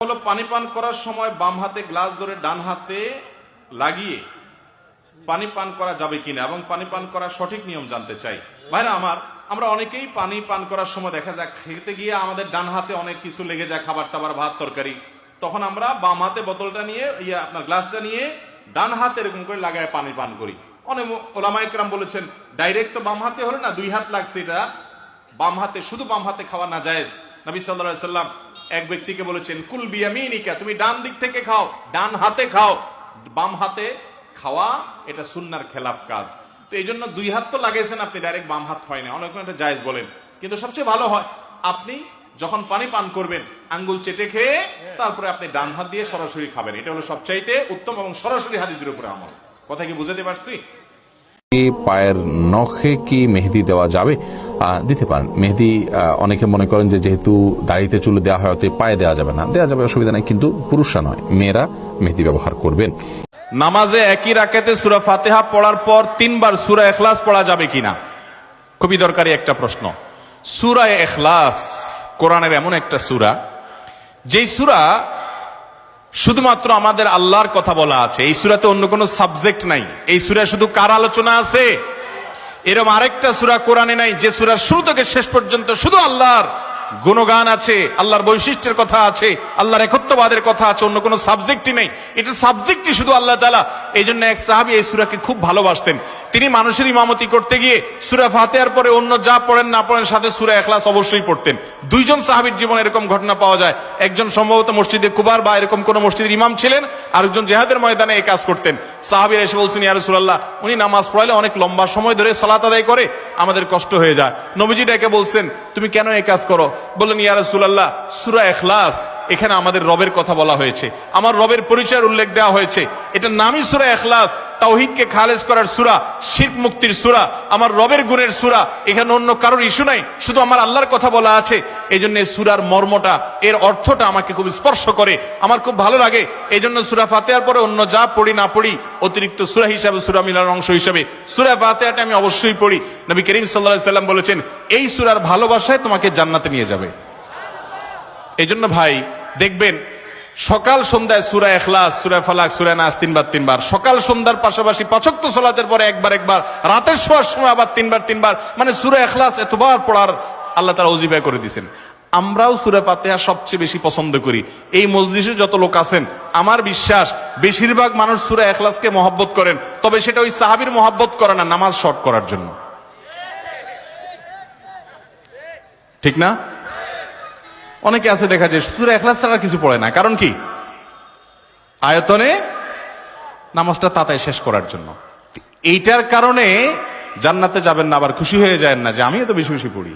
হলো পানি পান করার সময় বাম হাতে গ্লাস ধরে ডান হাতে লাগিয়ে পানি পান করা যাবে কিনা এবং পানি পান করার সঠিক নিয়ম জানতে চাই। ভাইরা আমার, আমরা অনেকেই পানি পান করার সময় দেখা যায় খেতে গিয়ে আমাদের ডান হাতে অনেক কিছু লেগে যায়, খাবার টাবার, ভাত তরকারি। তখন আমরা বাম হাতে বোতলটা নিয়ে আপনার গ্লাসটা নিয়ে ডান হাতে এরকম করে লাগায় পানি পান করি। অনেক ওলামায়ে কেরাম বলেছেন ডাইরেক্ট তো বাম হাতে হলো না, দুই হাত লাগছে, এটা বাম হাতে, শুধু বাম হাতে খাওয়া না জায়েজ। নবী সাল্লাল্লাহু আলাইহি সাল্লাম এক ব্যক্তিকে বলেছেন কুল বিয়ামিনিকা, তুমি ডান দিক থেকে খাও, ডান হাতে খাও। বাম হাতে খাওয়া এটা সুন্নাহর খেলাফ কাজ। তো এই জন্য দুই হাত তো লাগাইছেন আপনি, ডাইরেক্ট বাম হাত হয় না, অনেক এটা জায়েজ বলেন। কিন্তু সবচেয়ে ভালো হয় আপনি যখন পানি পান করবেন আঙ্গুল চেটে খেয়ে তারপরে আপনি ডান হাত দিয়ে সরাসরি খাবেন। এটা হলো সবচাইতে উত্তম এবং সরাসরি হাদিসের উপরে আমল। কথা কি বুঝাতে পারছি? পায়ের নখে কি মেহেদি দেওয়া যাবে? দিতে পারেন মেহেদি। অনেকে মনে করেন যে যেহেতু দাড়িতে চুলে দেওয়া হয় অতএব পায়ে দেওয়া যাবে না, দেওয়া যাবে, অসুবিধা নাই, কিন্তু পুরুষরা নয়, মেয়েরা মেহেদি ব্যবহার করবেন। নামাজে একই রাকাতে সূরা ফাতিহা পড়ার পর 3 বার সূরা ইখলাস পড়া যাবে কিনা? খুবই দরকারি একটা প্রশ্ন। সূরা ইখলাস কোরআনের এমন একটা সূরা, যেই সূরা শুধুমাত্র আমাদের আল্লাহর কথা বলা আছে। এই সূরাতে অন্য কোনো সাবজেক্ট নাই। এই সূরা শুধু কার আলোচনা আছে? এরকম আরেকটা সূরা কোরআনে নাই যে সূরার শুরু থেকে শেষ পর্যন্ত শুধু আল্লাহর গুণগান আছে, আল্লাহর বৈশিষ্ট্যের কথা আছে, আল্লাহর একত্ববাদের কথা আছে, অন্য কোনো সাবজেক্টই নেই। এটা সাবজেক্টই শুধু আল্লাহ তাআলা। এই জন্য এক সাহাবী এই সূরাকে খুব ভালোবাসতেন। তিনি মানুষের ইমামতি করতে গিয়ে সূরা ফাতিহার পরে অন্য যা পড়েন না পড়েন সাথে সূরা ইখলাস অবশ্যই পড়তেন। 2 জন সাহাবীর জীবনে এরকম ঘটনা পাওয়া যায়। একজন সম্ভবত মসজিদে কুবার বা এরকম কোন মসজিদের ইমাম ছিলেন, আরেকজন জিহাদের ময়দানে এই কাজ করতেন। সাহাবীরা এসে বলছেন, ইয়া রাসূলুল্লাহ, উনি নামাজ পড়ালে অনেক লম্বা সময় ধরে সালাত আদায় করে, আমাদের কষ্ট হয়ে যায়। নবীজি ডেকে বলছেন, তুমি কেন এই কাজ করো? বললেন, ইয়া রাসূলুল্লাহ, সূরা ইখলাস, এখানে আমাদের রবের কথা বলা হয়েছে, আমার রবের পরিচয়ের উল্লেখ দেওয়া হয়েছে। এটার নামই সূরা ইখলাস, তাওহীদকে খালেজ করার সূরা, শিরক মুক্তির সূরা, আমার রবের গুণের সূরা। এখানে অন্য কারোর ইস্যু নাই, শুধু আমার আল্লাহর কথা বলা আছে। এই জন্য সূরার মর্মটা, এর অর্থটা আমাকে খুব স্পর্শ করে, আমার খুব ভালো লাগে। এই জন্য সূরা ফাতিহার পরে অন্য যা পড়ি না পড়ি, অতিরিক্ত সূরা হিসাবে, সূরা মিলার অংশ হিসাবে সূরা ফাতিহাটা আমি অবশ্যই পড়ি। নবী করিম সাল্লাল্লাহু আলাইহি সাল্লাম বলেছেন, এই সূরার ভালোবাসায় তোমাকে জান্নাতে নিয়ে যাবে। এই জন্য ভাই দেখবেন সকাল সন্ধ্যায় সূরা ইখলাস, সূরা ফালাক, সূরা নাস 3 বার 3 বার, সকাল সন্ধ্যার পাশাপাশি 5 ওয়াক্ত সালাতের পরে একবার, রাতের শোয়ার সময় আবার 3 বার 3 বার, মানে সূরা ইখলাস এতবার পড়ার আল্লাহ তাআলা ওজিফা করে দিয়েছেন। আমরাও সূরা ফাতিহা সবচেয়ে বেশি পছন্দ করি। এই মজলিসে যত লোক আছেন, আমার বিশ্বাস বেশিরভাগ মানুষ সূরা ইখলাসকে মহব্বত করেন। তবে সেটা ওই সাহাবীর মহব্বত করে না, নামাজ শর্ট করার জন্য। ঠিক না? অনেকে আছে দেখা যায় সূরা ইখলাস ছাড়া কিছু পড়ে না, কারণ কি? আয়তনে নামাজটা তাড়াতাড়ি শেষ করার জন্য। এইটার কারণে জান্নাতে যাবেন না, আবার খুশি হয়ে যায় না যে আমি এত বেশি বেশি পড়ি।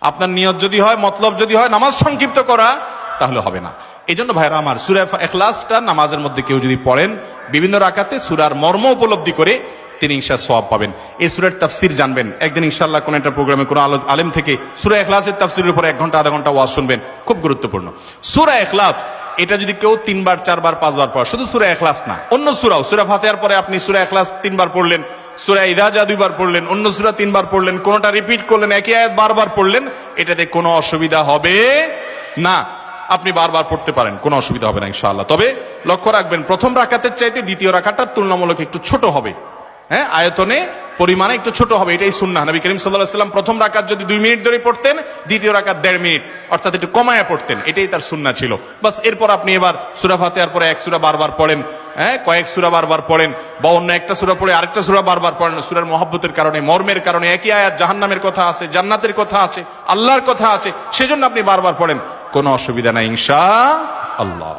আপনার নিয়ত যদি হয়, মতলব যদি হয় নামাজ সংক্ষিপ্ত করা, তাহলে হবে না। এই জন্য ভাইরা আমার, সূরা ইখলাসটা নামাজের মধ্যে কেউ যদি পড়েন বিভিন্ন রাকাতে, সূরার মর্ম উপলব্ধি করে তিনি ইনশাআল্লাহ সওয়াব পাবেন। এই সূরার তাফসীর জানবেন। একদিন ইনশাআল্লাহ কোন একটা প্রোগ্রামে কোন আলেম থেকে সূরা ইখলাসের তাফসীরের উপরে 1 ঘন্টা আধা ঘন্টা ওয়াজ শুনবেন, খুব গুরুত্বপূর্ণ। সূরা ইখলাস এটা যদি কেউ 3 বার 4 বার 5 বার পড়ে, শুধু সূরা ইখলাস না, অন্য সূরাও, সূরা ফাতিহার পরে আপনি সূরা ইখলাস 3 বার পড়লেন, সূরা ইযা জা 2 বার পড়লেন, অন্য সূরা 3 বার পড়লেন, কোনটা রিপিট করলেন, একই আয়াত বারবার পড়লেন, এটাতে কোনো অসুবিধা হবে না। আপনি বারবার পড়তে পারেন, কোনো অসুবিধা হবে না ইনশাআল্লাহ। তবে লক্ষ্য রাখবেন, প্রথম রাকাতের চাইতে দ্বিতীয় রাকাতটা তুলনামূলক একটু ছোট হবে। হ্যাঁ, আয়তনে পরিমাণে একটু ছোট হবে, এটাই সুন্নাহ। নবী করিম সাল্লাল্লাহু আলাইহি ওয়াসাল্লাম প্রথম রাকাত যদি 2 মিনিট ধরে পড়তেন, দ্বিতীয় রাকাত 1.5 মিনিট, অর্থাৎ একটু কমায়া পড়তেন, এটাই তার সুন্নাহ ছিল। বাস, এরপর আপনি এবার সূরা ফাতিহার পরে 1 সূরা বারবার পড়েন, হ্যাঁ, কয়েক সূরা বারবার পড়েন, বা অন্য একটা সূরা পড়ে আরেকটা সূরা বারবার পড়েন। সূরার মহব্বতের কারণে, মর্মের কারণে, একই আয়াত জাহান্নামের কথা আছে, জান্নাতের কথা আছে, আল্লাহর কথা আছে, সেজন্য আপনি বারবার পড়েন, কোনো অসুবিধা নাই ইনশাআল্লাহ।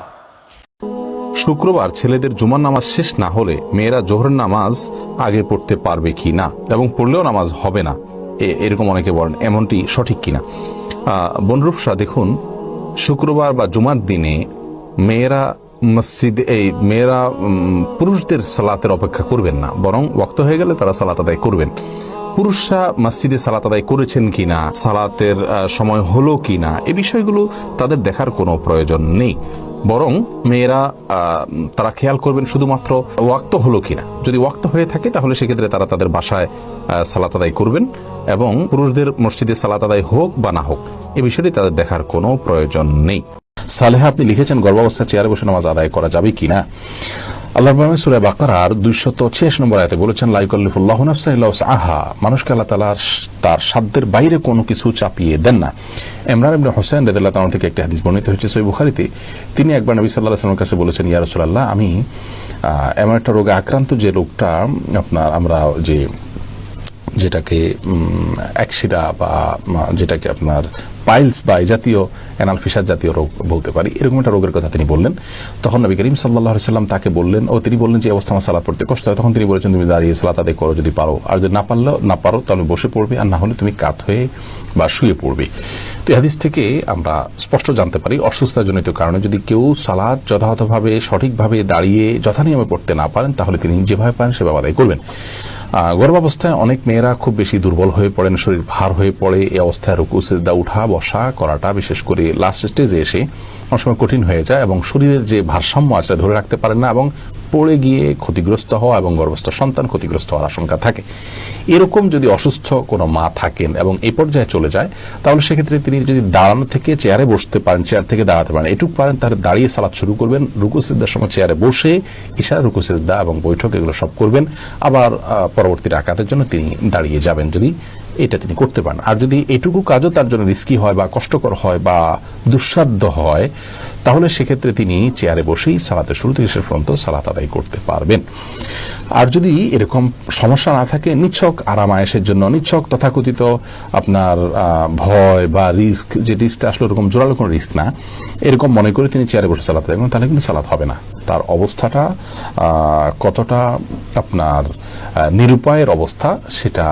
শুক্রবার ছেলেদের জুমার নামাজ শেষ না হলে মেয়েরা জোহরের নামাজ আগে পড়তে পারবে কি না, এবং পড়লেও নামাজ হবে না, এরকম অনেকে বলেন, এমনটি সঠিক কিনা? বনরূপসা, দেখুন, শুক্রবার বা জুমার দিনে মেয়েরা মেয়েরা পুরুষদের সালাতের অপেক্ষা করবেন না, বরং ওয়াক্ত হয়ে গেলে তারা সালাত আদায় করবেন। পুরুষরা মসজিদে সালাত আদায় করেছেন কিনা, সালাতের সময় হলো কিনা, এই বিষয়গুলো তাদের দেখার কোনো প্রয়োজন নেই, বরং মেয়েরা তারা খেয়াল করবেন শুধুমাত্র ওয়াক্ত হলো কিনা। যদি ওয়াক্ত হয়ে থাকে তাহলে সেক্ষেত্রে তারা তাদের বাসায় সালাত আদায় করবেন, এবং পুরুষদের মসজিদে সালাত আদায় হোক বা না হোক, এই বিষয়টি তাদের দেখার কোনো প্রয়োজন নেই। সালেহা আপনি লিখেছেন গর্ভাবস্থায় চেয়ারে বসে নামাজ আদায় করা যাবে কিনা। আল্লাহ সূরা বাকারার 286 নম্বর আয়াতে বলেছেন, লা ইউকাল্লিফুল্লাহু নাফসান ইল্লা উসআহা, মানুষকে আল্লাহ তাআলা তার সাধ্যের বাইরে কোনো কিছু চাপিয়ে দেন না। ইমরান ইবনে হুসাইন রাদিয়াল্লাহু তাআলা থেকে একটি হাদিস বর্ণিত হয়েছে সহিহ বুখারীতে। তিনি একবার নবী সাল্লাল্লাহু আলাইহি ওয়াসাল্লামের কাছে বলেছেন, ইয়া রাসূলুল্লাহ, আমি এমন একটা রোগে আক্রান্ত যে রোগটা আপনার আমরা যেটাকে একশিরা বা যেটাকে আপনার পাইলস বা এই জাতীয় অ্যানাল ফিসার জাতীয় রোগ বলতে পারি, এরকম একটা রোগের কথা তিনি বললেন। তখন নবী করিম সাল্লাল্লাহু আলাইহি সাল্লাম তাকে বললেন, তিনি বললেন যে অবস্থা আমার সালাত পড়তে কষ্ট হয়। তখন তিনি বলেছেন, তুমি দাঁড়িয়ে সালাত আদায় করো যদি পারো, আর যদি না পারো তাহলে বসে পড়বে, আর না হলে তুমি কাত হয়ে বা শুয়ে পড়বে। তো এই হাদিস থেকে আমরা স্পষ্ট জানতে পারি অসুস্থতাজনিত কারণে যদি কেউ সালাত যথাযথভাবে সঠিকভাবে দাঁড়িয়ে যথানিয়মে পড়তে না পারেন, তাহলে তিনি যেভাবে পারেন সেভাবে আদায় করবেন। গর্ভাবস্থায় অনেক মেয়েরা খুব বেশি দুর্বল হয়ে পড়েন, শরীর ভার হয়ে পড়ে। এই অবস্থায় রুকু সিজদা উঠা বসা করাটা বিশেষ করে লাস্ট স্টেজে এসে অনেক সময় কঠিন হয়ে যায় এবং শরীরের যে ভারসাম্য আছে ধরে রাখতে পারেন না এবং পড়ে গিয়ে ক্ষতিগ্রস্ত হওয়া এবং গর্ভস্থ সন্তান ক্ষতিগ্রস্ত হওয়ার আশঙ্কা থাকে। এরকম যদি অসুস্থ কোনো মা থাকেন এবং এই পর্যায়ে চলে যায়, তাহলে সেক্ষেত্রে তিনি যদি দাঁড়ানো থেকে চেয়ারে বসতে পারেন, চেয়ার থেকে দাঁড়াতে পারেন, এটুকু পারেন, তাহলে দাঁড়িয়ে সালাত শুরু করবেন। রুকু সিজদার সময় চেয়ারে বসে ইশারা রুকু সিজদা এবং বৈঠক এগুলো সব করবেন। আবার পরবর্তী রাকাতের জন্য তিনি দাঁড়িয়ে যাবেন যদি এটা তিনি করতে পারেন। আর যদি এটুকু কাজও তার জন্য রিস্কি হয় বা কষ্টকর হয় বা দুঃসাধ্য হয়, তাহলে সেক্ষেত্রে তিনি চেয়ারে বসেই সালাতের শুরু থেকে শেষ পর্যন্ত সালাত আদায় করতে পারবেন। আর যদি এরকম সমস্যা না থাকে, নিছক আরামায়েশের জন্য, নিছক তথাকথিত আপনার ভয় বা রিস্ক, যে রিস্কটা আসলে ওরকম জোরালো কোনো রিস্ক না, এরকম মনে করে তিনি চেয়ারে বসে সালাত আদায় করেন, তাহলে কিন্তু সালাত হবে না। তার অবস্থাটা কতটা আপনার নিরুপায়ের অবস্থা সেটা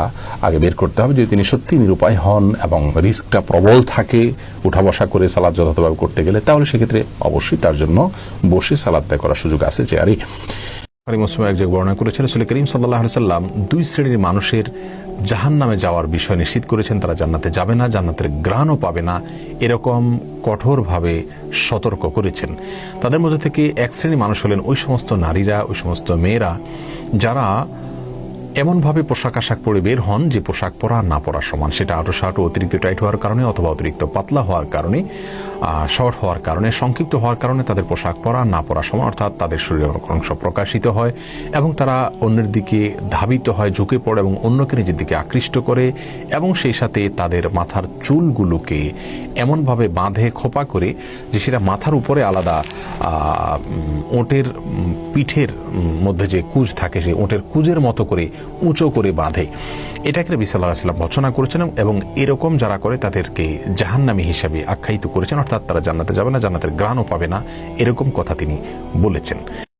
আগে বের করতে হবে। যদি তিনি সত্যি নিরুপায় হন এবং রিস্কটা প্রবল থাকে উঠা বসা করে সালাত যথাযথভাবে করতে গেলে, তাহলে সেক্ষেত্রে অবশ্যই তার জন্য বসে সালাত আদায় করার সুযোগ আছে চেয়ারে। মুসলিম এক জায়গায় বর্ণনা করেছেন, রাসূল করিম সাল্লাল্লাহু আলাইহি সাল্লাম দুই শ্রেণীর মানুষের জাহান্নামে যাওয়ার বিষয় নিশ্চিত করেছেন। তারা জান্নাতে যাবে না, জান্নাতের ঘ্রাণও পাবে না, এরকম কঠোরভাবে সতর্ক করেছেন। তাদের মধ্যে থেকে এক শ্রেণীর মানুষ হলেন ওই সমস্ত নারীরা, ওই সমস্ত মেয়েরা যারা এমনভাবে পোশাক আশাক পরে বের হন যে পোশাক পরা না পরার সমান। সেটা আটো শার্ট অতিরিক্ত টাইট হওয়ার কারণে অথবা অতিরিক্ত পাতলা হওয়ার কারণে, শর্ট হওয়ার কারণে, সংক্ষিপ্ত হওয়ার কারণে তাদের পোশাক পরা না পরার সমান, অর্থাৎ তাদের শরীরের অংশ প্রকাশিত হয় এবং তারা অন্যের দিকে ধাবিত হয়, ঝুঁকে পড়ে এবং অন্যকে নিজের দিকে আকৃষ্ট করে এবং সেই সাথে তাদের মাথার চুলগুলোকে এমনভাবে বাঁধে খোপা করে যে সেটা মাথার উপরে আলাদা ওঁটের পিঠের মধ্যে যে কুঁজ থাকে সেই ওঁটের কুঁজের মতো করে উঁচু করে বাঁধে। এটাকে নবী সাল্লাল্লাহু আলাইহি ওয়াসাল্লাম ভর্ৎসনা করেছেন এবং এরকম যারা করে তাদেরকে জাহান্নামী হিসাবে আখ্যায়িত করেছেন, অর্থাৎ তারা জান্নাতে যাবে না, জান্নাতের ঘ্রাণও পাবে না, এরকম কথা তিনি বলেছেন।